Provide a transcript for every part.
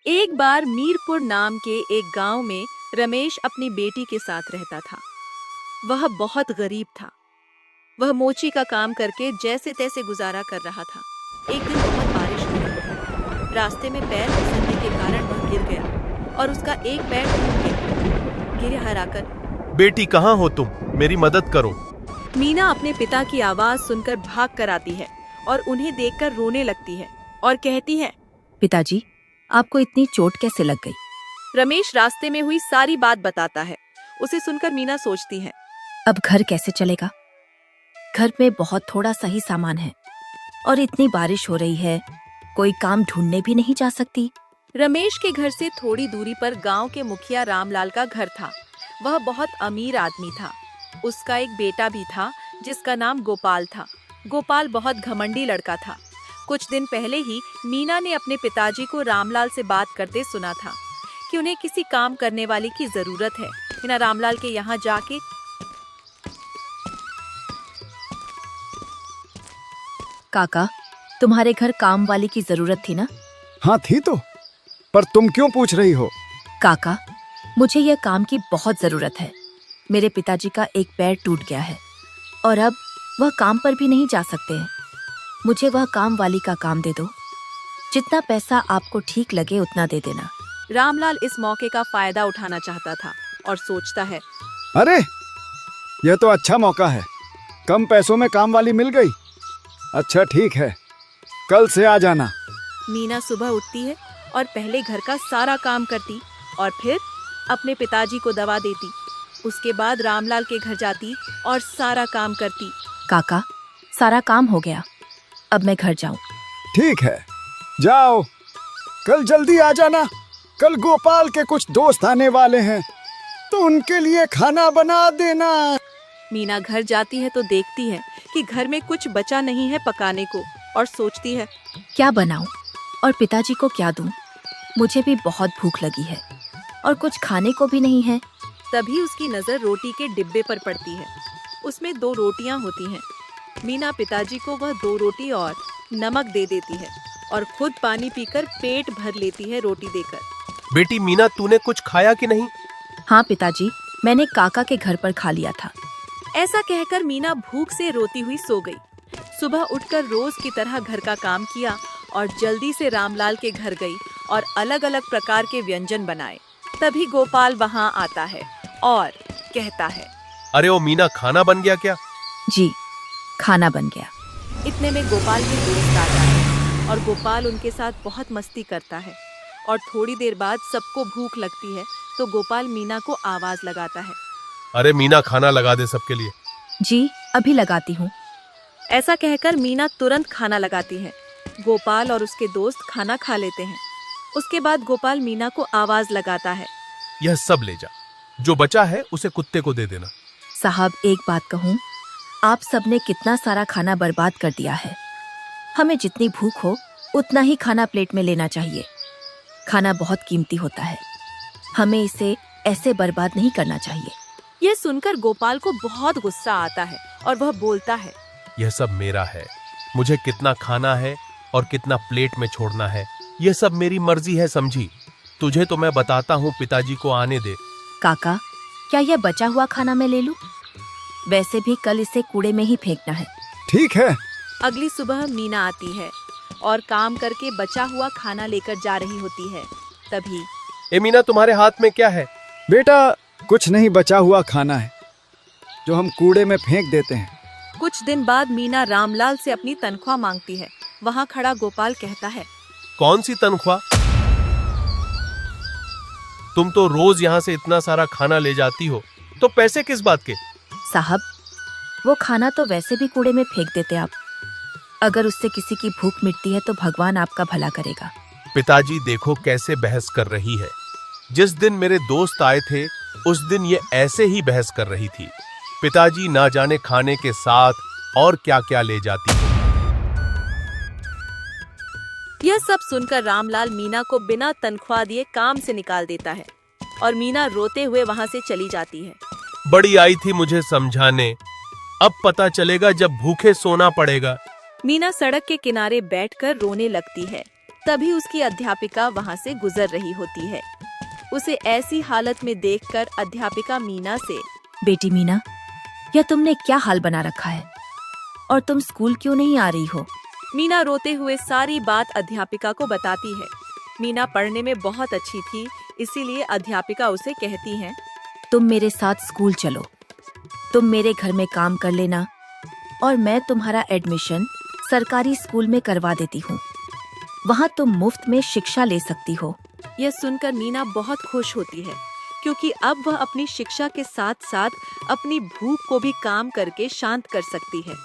एक बार मीरपुर नाम के एक गांव में रमेश अपनी बेटी के साथ रहता था। वह बहुत गरीब था। वह मोची का काम करके जैसे तैसे गुजारा कर रहा था। एक दिन बहुत बारिश हो रही थी। रास्ते में पैर फिसलने के कारण वह गिर गया और उसका एक पैर टूट गया। गिर हराकर, बेटी कहाँ हो तुम? मेरी मदद करो। मीना अपने पिता की आवाज सुनकर भाग कर आती है और उन्हें देखकर रोने लगती है और कहती है, पिताजी, आपको इतनी चोट कैसे लग गई? रमेश रास्ते में हुई सारी बात बताता है। उसे सुनकर मीना सोचती है, अब घर कैसे चलेगा? घर में बहुत थोड़ा सा ही सामान है और इतनी बारिश हो रही है, कोई काम ढूंढने भी नहीं जा सकती। रमेश के घर से थोड़ी दूरी पर गांव के मुखिया रामलाल का घर था। वह बहुत अमीर आदमी था। उसका एक बेटा भी था जिसका नाम गोपाल था। गोपाल बहुत घमंडी लड़का था। कुछ दिन पहले ही मीना ने अपने पिताजी को रामलाल से बात करते सुना था कि उन्हें किसी काम करने वाली की जरूरत है। मीना रामलाल के यहाँ जाके काका, तुम्हारे घर काम वाली की जरूरत थी ना? हाँ थी तो, पर तुम क्यों पूछ रही हो? काका, मुझे यह काम की बहुत जरूरत है। मेरे पिताजी का एक पैर टूट गया है और अब वह काम पर भी नहीं जा सकते हैं। मुझे वह काम वाली का काम दे दो। जितना पैसा आपको ठीक लगे उतना दे देना। रामलाल इस मौके का फायदा उठाना चाहता था और सोचता है, अरे यह तो अच्छा मौका है, कम पैसों में काम वाली मिल गई। अच्छा ठीक है, कल से आ जाना। मीना सुबह उठती है और पहले घर का सारा काम करती और फिर अपने पिताजी को दवा देती। उसके बाद रामलाल के घर जाती और सारा काम करती। काका, सारा काम हो गया, अब मैं घर जाऊं। ठीक है, जाओ, कल जल्दी आ जाना। कल गोपाल के कुछ दोस्त आने वाले हैं तो उनके लिए खाना बना देना। मीना घर जाती है तो देखती है कि घर में कुछ बचा नहीं है पकाने को और सोचती है, क्या बनाऊं और पिताजी को क्या दूं? मुझे भी बहुत भूख लगी है और कुछ खाने को भी नहीं है। तभी उसकी नजर रोटी के डिब्बे पर पड़ती है। उसमें 2 रोटियां होती हैं। मीना पिताजी को वह 2 रोटी और नमक दे देती है और खुद पानी पीकर पेट भर लेती है रोटी देकर। बेटी मीना, तूने कुछ खाया कि नहीं? हाँ पिताजी, मैंने काका के घर पर खा लिया था। ऐसा कहकर मीना भूख से रोती हुई सो गई। सुबह उठकर रोज की तरह घर का काम किया और जल्दी से रामलाल के घर गई और अलग अलग प्रकार के व्यंजन बनाए। तभी गोपाल वहाँ आता है और कहता है, अरे ओ मीना, खाना बन गया क्या? जी, खाना बन गया। इतने में गोपाल के दोस्त आ जाते हैं और गोपाल उनके साथ बहुत मस्ती करता है। और थोड़ी देर बाद सबको भूख लगती है तो गोपाल मीना को आवाज लगाता है, अरे मीना, खाना लगा दे सबके लिए। जी, अभी लगाती हूँ। ऐसा कहकर मीना तुरंत खाना लगाती है। गोपाल और उसके दोस्त खाना खा लेते हैं। उसके बाद गोपाल मीना को आवाज लगाता है, यह सब ले जा, जो बचा है उसे कुत्ते को दे देना। साहब, एक बात कहूँ, आप सबने कितना सारा खाना बर्बाद कर दिया है। हमें जितनी भूख हो उतना ही खाना प्लेट में लेना चाहिए। खाना बहुत कीमती होता है, हमें इसे ऐसे बर्बाद नहीं करना चाहिए। यह सुनकर गोपाल को बहुत गुस्सा आता है और वह बोलता है, यह सब मेरा है। मुझे कितना खाना है और कितना प्लेट में छोड़ना है, यह सब मेरी मर्जी है, समझी? तुझे तो मैं बताता हूँ, पिताजी को आने दे। काका, क्या यह बचा हुआ खाना मैं ले लूं? वैसे भी कल इसे कूड़े में ही फेंकना है। ठीक है। अगली सुबह मीना आती है और काम करके बचा हुआ खाना लेकर जा रही होती है। तभी, ए मीना, तुम्हारे हाथ में क्या है? बेटा, कुछ नहीं, बचा हुआ खाना है जो हम कूड़े में फेंक देते हैं। कुछ दिन बाद मीना रामलाल से अपनी तनख्वाह मांगती है। वहाँ खड़ा गोपाल कहता है, कौन सी तनख्वाह? तुम तो रोज यहाँ से इतना सारा खाना ले जाती हो, तो पैसे किस बात के? साहब, वो खाना तो वैसे भी कूड़े में फेंक देते आप। अगर उससे किसी की भूख मिटती है तो भगवान आपका भला करेगा। पिताजी देखो कैसे बहस कर रही है। जिस दिन मेरे दोस्त आए थे उस दिन ये ऐसे ही बहस कर रही थी। पिताजी ना जाने खाने के साथ और क्या क्या ले जाती है। यह सब सुनकर रामलाल मीना को बिना तनख्वाह दिए काम से निकाल देता है और मीना रोते हुए वहाँ से चली जाती है। बड़ी आई थी मुझे समझाने, अब पता चलेगा जब भूखे सोना पड़ेगा। मीना सड़क के किनारे बैठकर रोने लगती है। तभी उसकी अध्यापिका वहां से गुजर रही होती है। उसे ऐसी हालत में देखकर अध्यापिका मीना से, बेटी मीना, यह तुमने क्या हाल बना रखा है और तुम स्कूल क्यों नहीं आ रही हो? मीना रोते हुए सारी बात अध्यापिका को बताती है। मीना पढ़ने में बहुत अच्छी थी, इसीलिए अध्यापिका उसे कहती हैं, तुम मेरे साथ स्कूल चलो, तुम मेरे घर में काम कर लेना और मैं तुम्हारा एडमिशन सरकारी स्कूल में करवा देती हूँ। वहाँ तुम मुफ्त में शिक्षा ले सकती हो। यह सुनकर मीना बहुत खुश होती है, क्योंकि अब वह अपनी शिक्षा के साथ साथ अपनी भूख को भी काम करके शांत कर सकती है।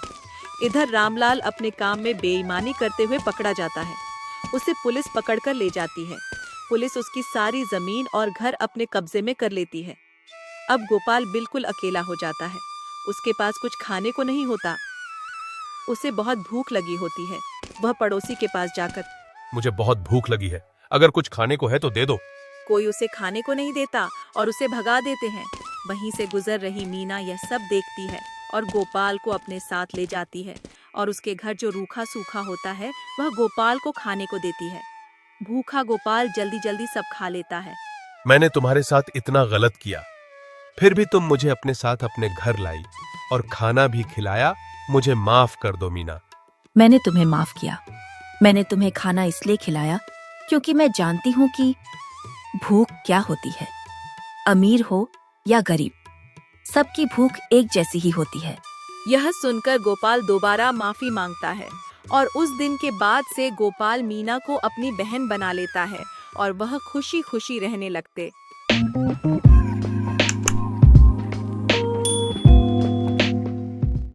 इधर रामलाल अपने काम में बेईमानी करते हुए पकड़ा जाता है। उसे पुलिस पकड़कर ले जाती है। पुलिस उसकी सारी जमीन और घर अपने कब्जे में कर लेती है। अब गोपाल बिल्कुल अकेला हो जाता है। उसके पास कुछ खाने को नहीं होता। उसे बहुत भूख लगी होती है। वह पड़ोसी के पास जाकर, मुझे बहुत भूख लगी है, अगर कुछ खाने को है तो दे दो। कोई उसे खाने को नहीं देता और उसे भगा देते हैं। वहीं से गुजर रही मीना यह सब देखती है और गोपाल को अपने साथ ले जाती है और उसके घर जो रूखा सूखा होता है वह गोपाल को खाने को देती है। भूखा गोपाल जल्दी जल्दी सब खा लेता है। मैंने तुम्हारे साथ इतना गलत किया, फिर भी तुम मुझे अपने साथ अपने घर लाई और खाना भी खिलाया। मुझे माफ कर दो मीना। मैंने तुम्हें माफ किया। मैंने तुम्हें खाना इसलिए खिलाया क्योंकि मैं जानती हूँ कि भूख क्या होती है। अमीर हो या गरीब, सबकी भूख एक जैसी ही होती है। यह सुनकर गोपाल दोबारा माफी मांगता है और उस दिन के बाद से गोपाल मीना को अपनी बहन बना लेता है और वह खुशी खुशी रहने लगते।